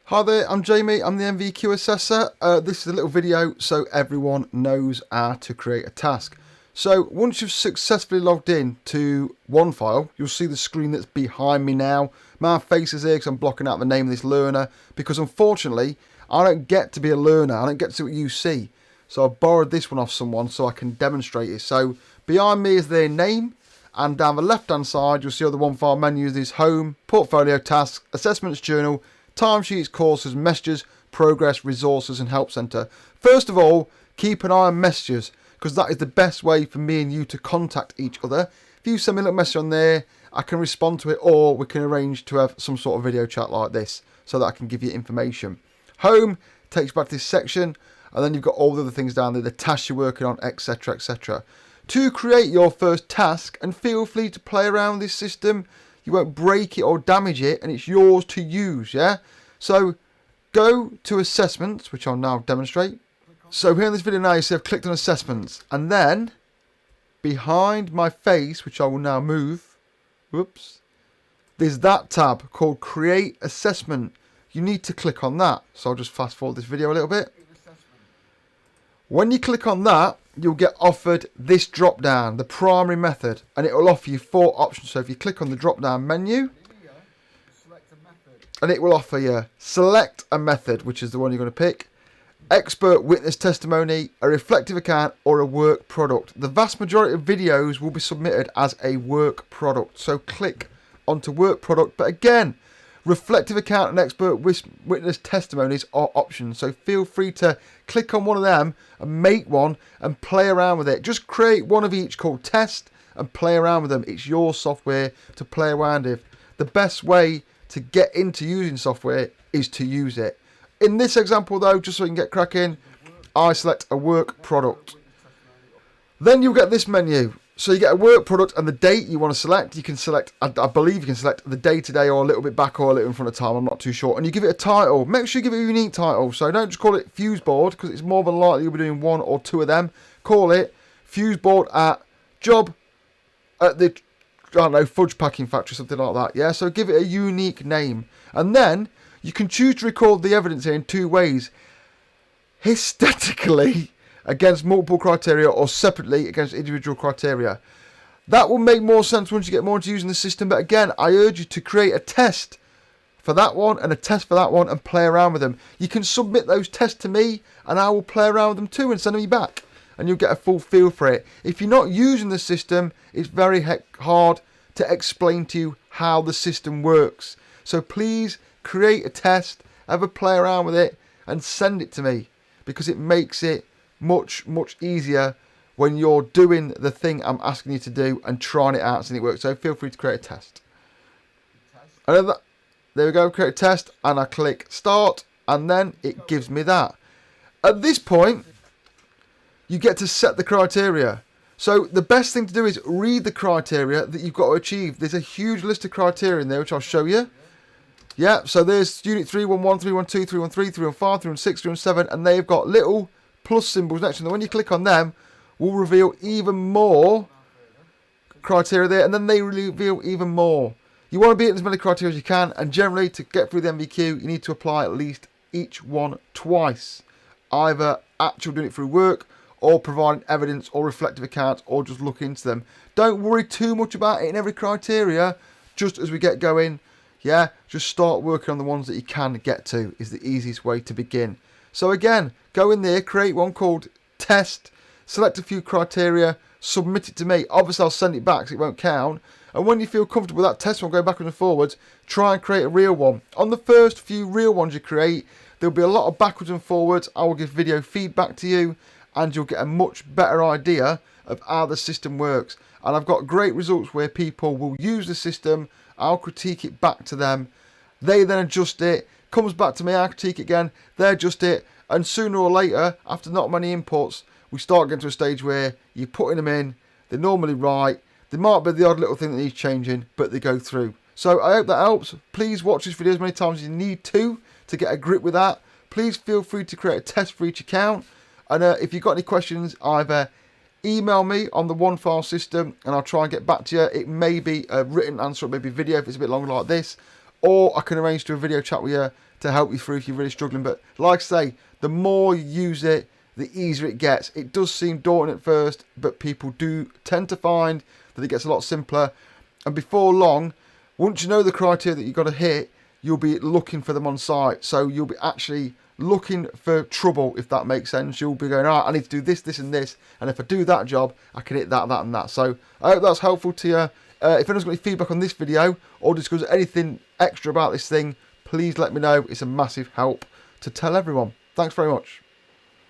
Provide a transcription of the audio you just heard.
Hi there, I'm Jamie, I'm the NVQ assessor. This is a little video so everyone knows how to create a task. So once you've successfully logged in to OneFile, you'll see the screen that's behind me now. My face is here because I'm blocking out the name of this learner because unfortunately I don't get to be a learner, I don't get to see what you see. So I've borrowed this one off someone so I can demonstrate it. So behind me is their name, and down the left hand side you'll see all the OneFile menus. There's home, portfolio, tasks, assessments, journal, timesheets, courses, messages, progress, resources and help centre. First of all, keep an eye on messages because that is the best way for me and you to contact each other. If you send me a little message on there, I can respond to it, or we can arrange to have some sort of video chat like this so that I can give you information. Home takes back to this section, and then you've got all the other things down there, the tasks you're working on, etc, etc. To create your first task, and feel free to play around with this system, you won't break it or damage it, and it's yours to use, yeah? So go to assessments, which I'll now demonstrate. So here in this video now, you see I've clicked on assessments, and then behind my face, which I will now move, whoops, there's that tab called Create Assessment. You need to click on that. So I'll just fast forward this video a little bit. When you click on that, you'll get offered this drop down, the primary method, and it will offer you 4 options. So if you click on the drop down menu, and it will offer you select a method, which is the one you're going to pick, expert witness testimony, a reflective account, or a work product. The vast majority of videos will be submitted as a work product, so click onto work product. But again, reflective account and expert witness testimonies are options, so feel free to click on one of them and make one and play around with it. Just create one of each called test and play around with them. It's your software to play around with. The best way to get into using software is to use it. In this example though, just so you can get cracking, I select a work product. Then you'll get this menu. So you get a work product and the date you want to select. You can select, I believe you can select the day today or a little bit back or a little in front of time. I'm not too sure. And you give it a title. Make sure you give it a unique title. So don't just call it fuse board because it's more than likely you'll be doing 1 or 2 of them. Call it fuse board at job at the, I don't know, fudge packing factory, something like that. Yeah, so give it a unique name. And then you can choose to record the evidence here in 2 ways. Aesthetically, against multiple criteria, or separately against individual criteria. That will make more sense once you get more into using the system, but again, I urge you to create a test for that one and a test for that one and play around with them. You can submit those tests to me and I will play around with them too and send them back, and you'll get a full feel for it. If you're not using the system, it's very hard to explain to you how the system works. So please create a test, have a play around with it and send it to me, because it makes it much easier when you're doing the thing I'm asking you to do and trying it out and it works. So feel free to create a test. And there we go, create a test, and I click start, and then it gives me that. At this point, you get to set the criteria. So the best thing to do is read the criteria that you've got to achieve. There's a huge list of criteria in there, which I'll show you. Yeah, so there's Unit 311, 312, 313, 315, 316, 317, and they've got little plus symbols next to them. When you click on them, will reveal even more criteria there, and then they reveal even more. You want to beat as many criteria as you can, and generally to get through the NVQ, you need to apply at least each one twice. Either actually doing it through work, or providing evidence or reflective accounts, or just look into them. Don't worry too much about it in every criteria, just as we get going. Yeah, just start working on the ones that you can get to is the easiest way to begin. So again, go in there, create one called test, select a few criteria, submit it to me. Obviously I'll send it back so it won't count. And when you feel comfortable with that test one going backwards and forwards, try and create a real one. On the first few real ones you create, there'll be a lot of backwards and forwards. I will give video feedback to you and you'll get a much better idea of how the system works. And I've got great results where people will use the system, I'll critique it back to them, they then adjust it, comes back to me, I critique it again, they adjust it, and sooner or later, after not many inputs, we start getting to a stage where you're putting them in, they're normally right, there might be the odd little thing that needs changing, but they go through. So I hope that helps. Please watch this video as many times as you need to get a grip with that. Please feel free to create a test for each account, and if you've got any questions, either email me on the OneFile system and I'll try and get back to you. It may be a written answer, it may be video if it's a bit longer like this, or I can arrange to do a video chat with you to help you through if you're really struggling. But like I say, the more you use it, the easier it gets. It does seem daunting at first, but people do tend to find that it gets a lot simpler. And before long, once you know the criteria that you've got to hit, you'll be looking for them on site. So you'll be actually looking for trouble, if that makes sense. You'll be going, all right, I need to do this, this and this. And if I do that job, I can hit that, that and that. So I hope that's helpful to you. If anyone's got any feedback on this video or discuss anything extra about this thing, please let me know. It's a massive help to tell everyone. Thanks very much.